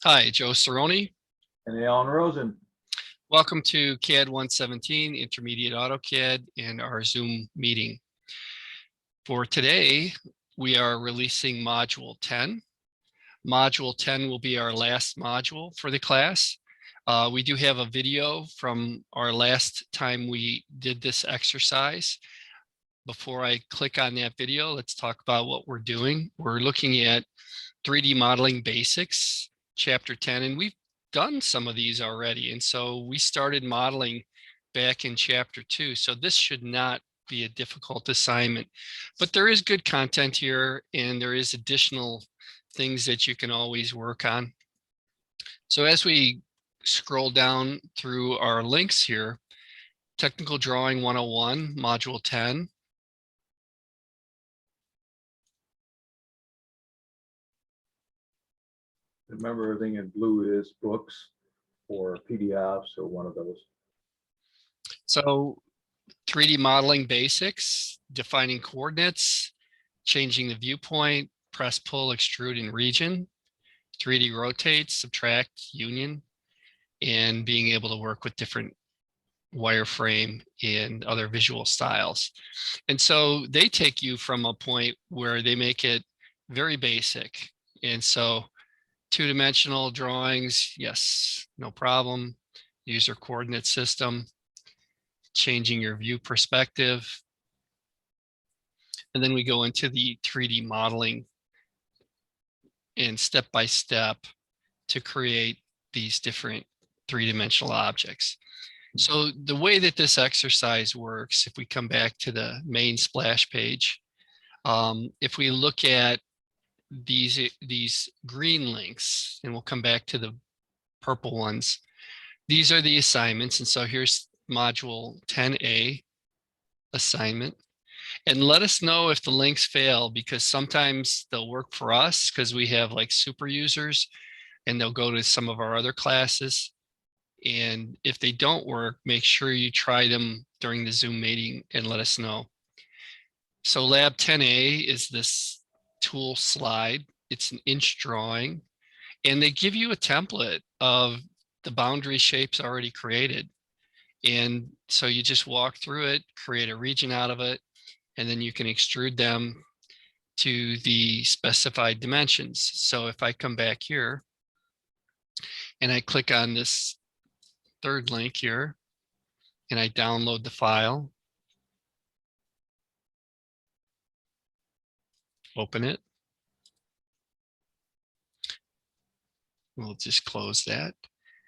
Hi, Joe Cerrone. And Alan Rosen. Welcome to CAD 117, Intermediate AutoCAD, and our Zoom meeting. For today, we are releasing Module 10. Module 10 will be our last module for the class. We do have a video from our last time we did this exercise. Before I click on that video, let's talk about what we're doing. We're looking at 3D modeling basics, chapter 10, and we've done some of these already. And so we started modeling back in chapter 2. So this should not be a difficult assignment, but there is good content here and there is additional things that you can always work on. So as we scroll down through our links here, Technical Drawing 101, Module 10. Remember, everything in blue is books or PDFs or one of those. So 3D modeling basics, defining coordinates, changing the viewpoint, press, pull, extrude, and region, 3D rotate, subtract, union, and being able to work with different wireframe and other visual styles. And so they take you from a point where they make it very basic. And so two-dimensional drawings, yes, no problem. User coordinate system, changing your view perspective. And then we go into the 3D modeling and step-by-step to create these different three-dimensional objects. So the way that this exercise works, if we come back to the main splash page, if we look at these green links, and we'll come back to the purple ones, these are the assignments. And so here's module 10A assignment. And let us know if the links fail, because sometimes they'll work for us because we have like super users and they'll go to some of our other classes. And if they don't work, make sure you try them during the Zoom meeting and let us know. So lab 10A is this tool slide. It's an inch drawing, and they give you a template of the boundary shapes already created. And so you just walk through it, create a region out of it, and then you can extrude them to the specified dimensions. So if I come back here and I click on this third link here and I download the file, open it. We'll just close that.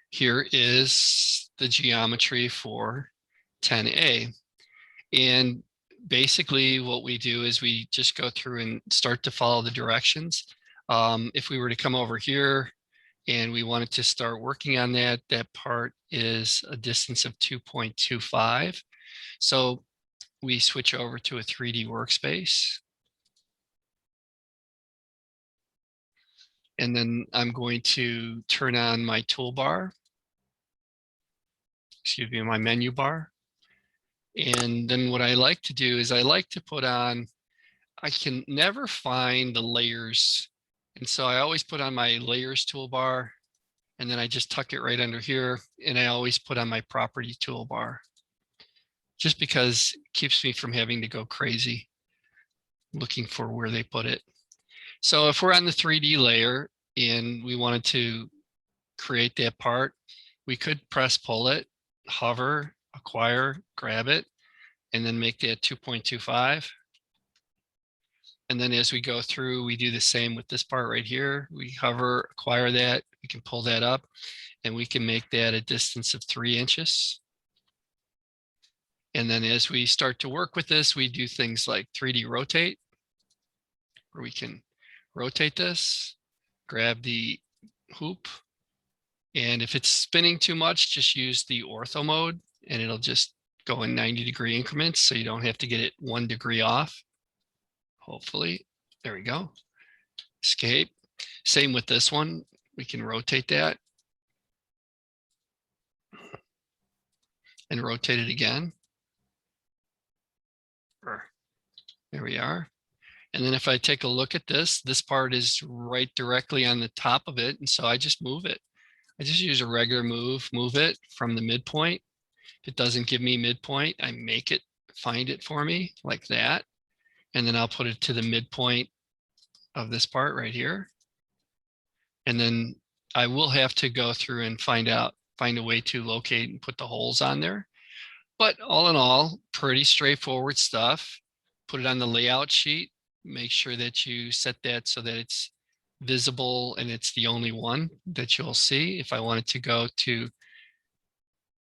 Here is the geometry for 10A. And basically what we do is we just go through and start to follow the directions. If we were to come over here and we wanted to start working on that, that part is a distance of 2.25. So we switch over to a 3D workspace. And then I'm going to turn on my toolbar, excuse me, my menu bar. And then what I like to do is I like to put on, I can never find the layers. And so I always put on my layers toolbar, and then I just tuck it right under here. And I always put on my property toolbar, just because it keeps me from having to go crazy looking for where they put it. So if we're on the 3D layer and we wanted to create that part, we could press pull it, hover, acquire, grab it, and then make that 2.25. And then as we go through, we do the same with this part right here. We hover, acquire that, we can pull that up, and we can make that a distance of 3 inches. And then as we start to work with this, we do things like 3D rotate, where we can rotate this, grab the hoop, and if it's spinning too much, just use the ortho mode and it'll just go in 90-degree increments, so you don't have to get it 1 degree off. Hopefully, there we go. Escape. Same with this one. We can rotate that and rotate it again. There we are. And then if I take a look at this, this part is right directly on the top of it. And so I just move it. I just use a regular move it from the midpoint. If it doesn't give me midpoint, I make it find it for me like that. And then I'll put it to the midpoint of this part right here. And then I will have to go through and find a way to locate and put the holes on there. But all in all, pretty straightforward stuff. Put it on the layout sheet. Make sure that you set that so that it's visible and it's the only one that you'll see. If I wanted to go to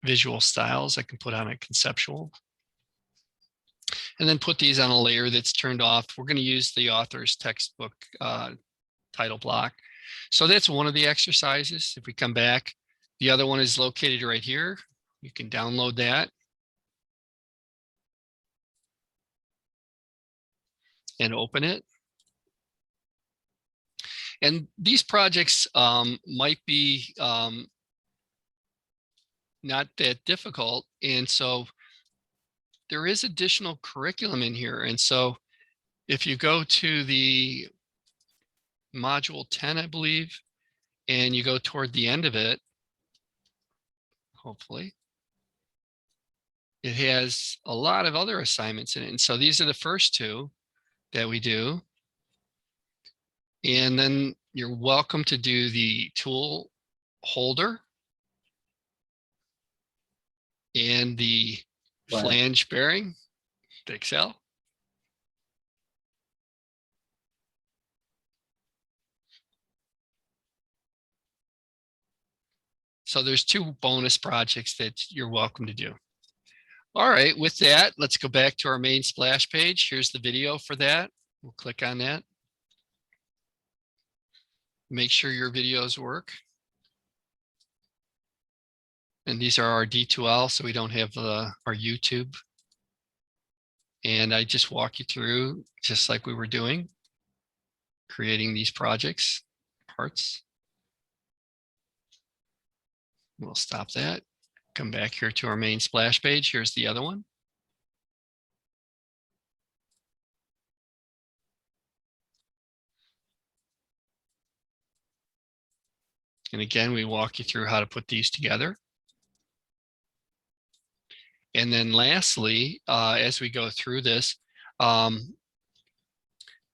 visual styles, I can put on a conceptual. And then put these on a layer that's turned off. We're going to use the author's textbook title block. So that's one of the exercises. If we come back, the other one is located right here. You can download that. And open it. And these projects might be not that difficult. And so there is additional curriculum in here. And so if you go to the module 10, I believe, and you go toward the end of it, hopefully, it has a lot of other assignments in it. And so these are the first two that we do. And then you're welcome to do the tool holder and the flange bearing, the Excel. So there's two bonus projects that you're welcome to do. All right, with that, let's go back to our main splash page. Here's the video for that. We'll click on that. Make sure your videos work. And these are our D2L, so we don't have our YouTube. And I just walk you through, just like we were doing, creating these projects, parts. We'll stop that. Come back here to our main splash page. Here's the other one. And again, we walk you through how to put these together. And then lastly, as we go through this,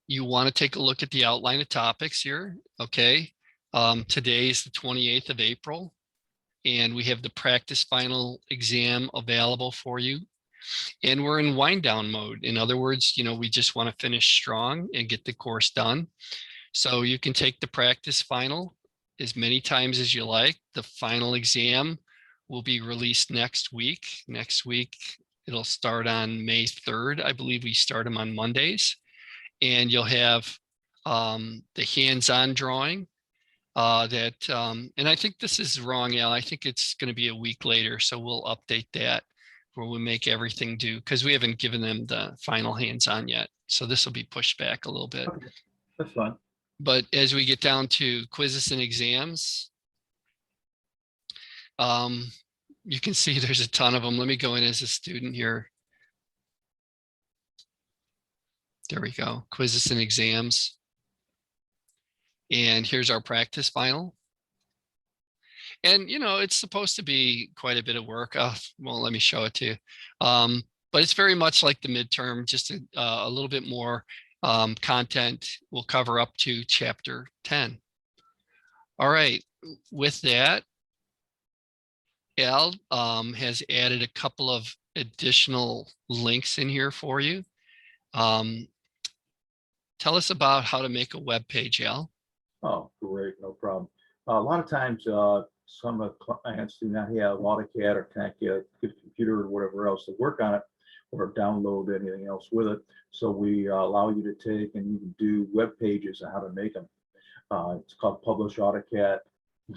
you want to take a look at the outline of topics here. Okay. Today is the 28th of April, and we have the practice final exam available for you. And we're in wind down mode. In other words, we just want to finish strong and get the course done. So you can take the practice final as many times as you like. The final exam will be released next week. Next week, it'll start on May 3rd. I believe we start them on Mondays. And you'll have the hands-on drawing and I think this is wrong, Al. I think it's going to be a week later. So we'll update that where we make everything due, because we haven't given them the final hands-on yet. So this will be pushed back a little bit. Okay, that's fine. But as we get down to quizzes and exams, you can see there's a ton of them. Let me go in as a student here. There we go, quizzes and exams. And here's our practice final. And, it's supposed to be quite a bit of work. Well, let me show it to you. But it's very much like the midterm, just a little bit more content. We'll cover up to chapter 10. All right, with that, Al has added a couple of additional links in here for you. Tell us about how to make a web page, Al. Oh, great, no problem. A lot of times, some of the clients do not have AutoCAD or can't get a good computer or whatever else to work on it or download anything else with it. So we allow you to take and you can do web pages and how to make them. It's called Publish AutoCAD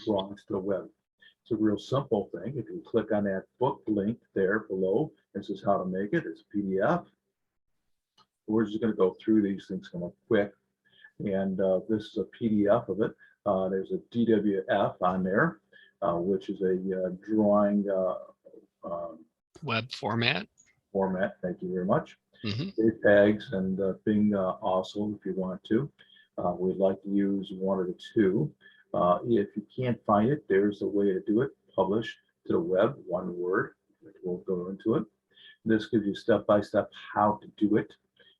Drawings to the Web. It's a real simple thing. If you click on that book link there below, this is how to make it. It's a PDF. We're just going to go through these things kind of quick. And this is a PDF of it. There's a DWF on there, which is a drawing web format. Thank you very much. Mhm. JPEGs and Bing also, if you want to. We'd like to use one of the two. If you can't find it, there's a way to do it. Publish to the web, one word, which we'll go into it. This gives you step-by-step how to do it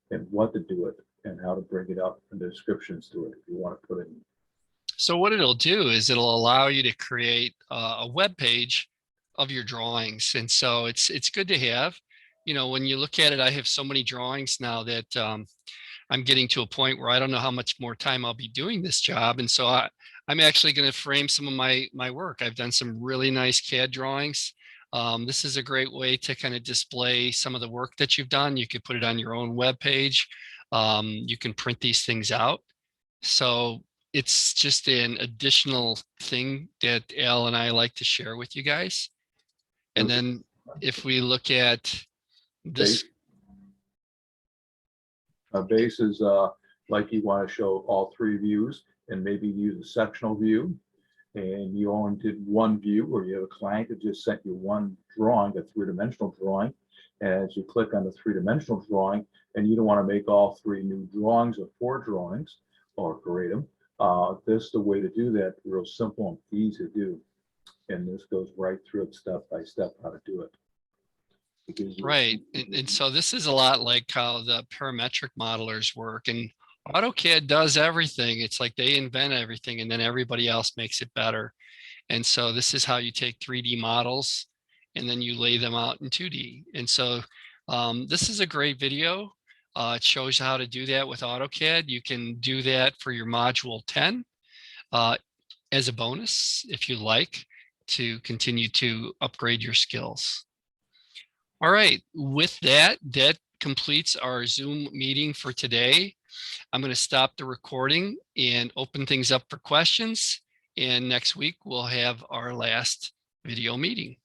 and what to do it and how to bring it up and the descriptions to it if you want to put in. So what it'll do is it'll allow you to create a web page of your drawings. And so it's good to have. You know, when you look at it, I have so many drawings now that I'm getting to a point where I don't know how much more time I'll be doing this job. And so I'm actually going to frame some of my work. I've done some really nice CAD drawings. This is a great way to kind of display some of the work that you've done. You could put it on your own web page. You can print these things out. So it's just an additional thing that Al and I like to share with you guys. And then if we look at this, Base is like you want to show all three views and maybe use a sectional view. And you only did one view, or you have a client that just sent you one drawing, a three-dimensional drawing. And as you click on the three-dimensional drawing, and you don't want to make all three new drawings or four drawings or create them, this is the way to do that. Real simple and easy to do. And this goes right through it step by step how to do it. right. And so this is a lot like how the parametric modelers work, and AutoCAD does everything. It's like they invent everything and then everybody else makes it better. And so this is how you take 3D models and then you lay them out in 2D. And so this is a great video. It shows you how to do that with AutoCAD. You can do that for your module 10 as a bonus if you like to continue to upgrade your skills. All right, with that, that completes our Zoom meeting for today. I'm going to stop the recording and open things up for questions. And next week, we'll have our last video meeting.